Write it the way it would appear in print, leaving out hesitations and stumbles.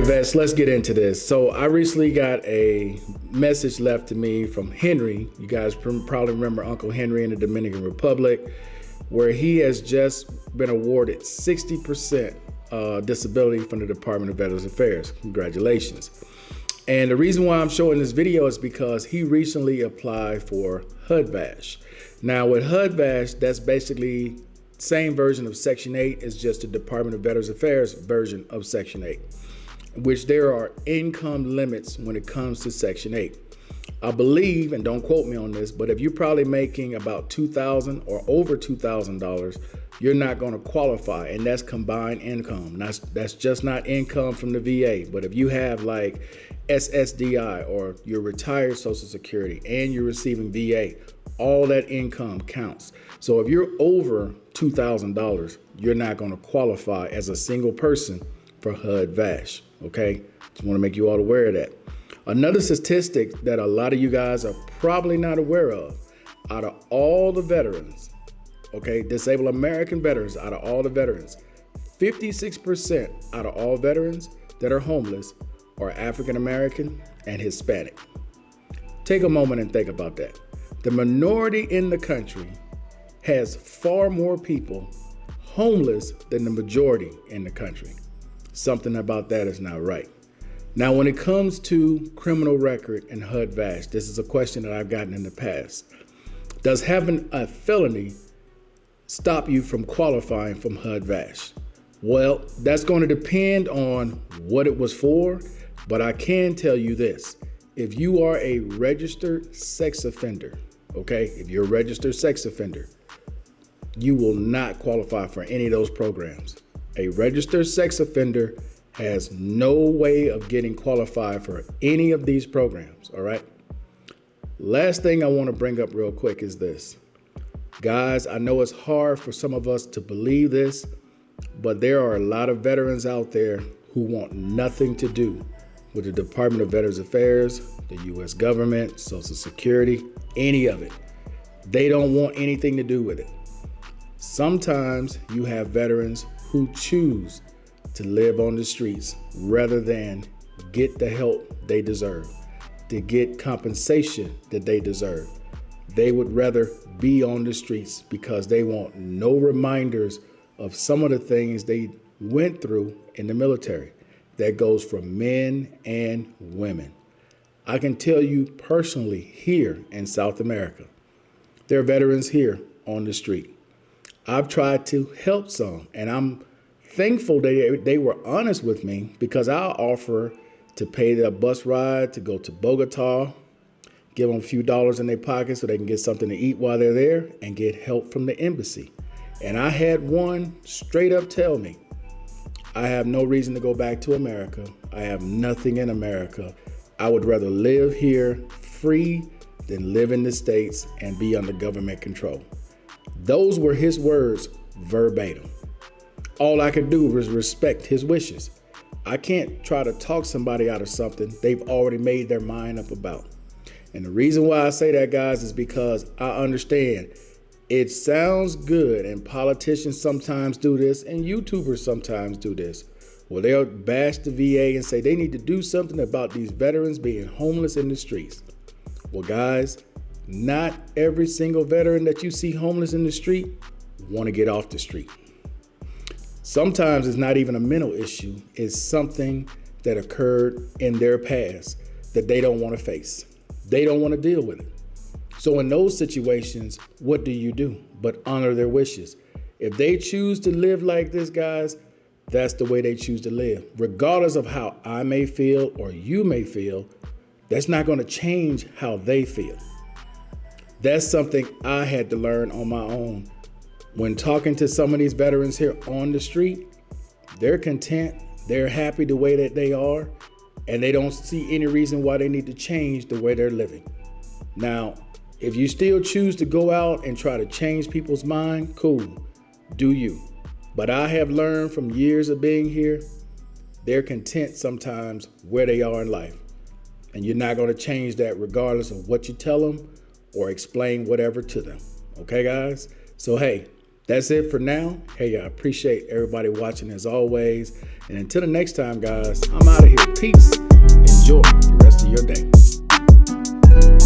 right, Vess, let's get into this. So I recently got a message left to me from Henry. You guys probably remember Uncle Henry in the Dominican Republic, where he has just been awarded 60% disability from the Department of Veterans Affairs. Congratulations. And the reason why I'm showing this video is because he recently applied for Hud Vash. Now with Hud Vash, that's basically same version of Section 8, is just the Department of Veterans Affairs version of Section 8, which there are income limits when it comes to Section 8. I believe, and don't quote me on this, but if you're probably making about $2,000 or over $2,000, you're not going to qualify, and that's combined income. That's just not income from the VA. But if you have like SSDI or you're retired Social Security and you're receiving VA, all that income counts. So if you're over $2,000, you're not going to qualify as a single person for HUD Vash. Okay, just want to make you all aware of that. Another statistic that a lot of you guys are probably not aware of, out of all the veterans, okay, disabled American veterans, out of all the veterans, 56% out of all veterans that are homeless are African American and Hispanic. Take a moment and think about that. The minority in the country has far more people homeless than the majority in the country. Something about that is not right. Now, when it comes to criminal record and HUD Vash, this is a question that I've gotten in the past. Does having a felony stop you from qualifying from HUD Vash? Well, that's going to depend on what it was for, but I can tell you this. If you are a registered sex offender, okay, if you're a registered sex offender, you will not qualify for any of those programs. A registered sex offender has no way of getting qualified for any of these programs, all right? Last thing I want to bring up real quick is this. Guys, I know it's hard for some of us to believe this, but there are a lot of veterans out there who want nothing to do with the Department of Veterans Affairs, the U.S. government, Social Security, any of it. They don't want anything to do with it. Sometimes you have veterans who choose to live on the streets rather than get the help they deserve, to get compensation that they deserve. They would rather be on the streets because they want no reminders of some of the things they went through in the military. That goes for men and women. I can tell you personally here in South America, there are veterans here on the street. I've tried to help some, and I'm thankful they were honest with me, because I'll offer to pay their bus ride to go to Bogota, give them a few dollars in their pocket so they can get something to eat while they're there and get help from the embassy. And I had one straight up tell me, I have no reason to go back to America. I have nothing in America. I would rather live here free than live in the States and be under government control. Those were his words verbatim. All I could do was respect his wishes. I can't try to talk somebody out of something they've already made their mind up about. And the reason why I say that, guys, is because I understand it sounds good, and politicians sometimes do this, and YouTubers sometimes do this. Well, they'll bash the VA and say they need to do something about these veterans being homeless in the streets. Well, guys, not every single veteran that you see homeless in the street want to get off the street. Sometimes it's not even a mental issue. It's something that occurred in their past that they don't want to face. They don't want to deal with it. So in those situations, what do you do but honor their wishes? If they choose to live like this, guys, that's the way they choose to live. Regardless of how I may feel or you may feel, that's not going to change how they feel. That's something I had to learn on my own. When talking to some of these veterans here on the street, they're content, they're happy the way that they are, and they don't see any reason why they need to change the way they're living. Now, if you still choose to go out and try to change people's mind, cool, do you. But I have learned from years of being here, they're content sometimes where they are in life. And you're not going to change that regardless of what you tell them or explain whatever to them. Okay, guys? So, hey, That's it for now. Hey, I appreciate everybody watching as always. And until the next time, guys, I'm out of here. Peace. Enjoy the rest of your day.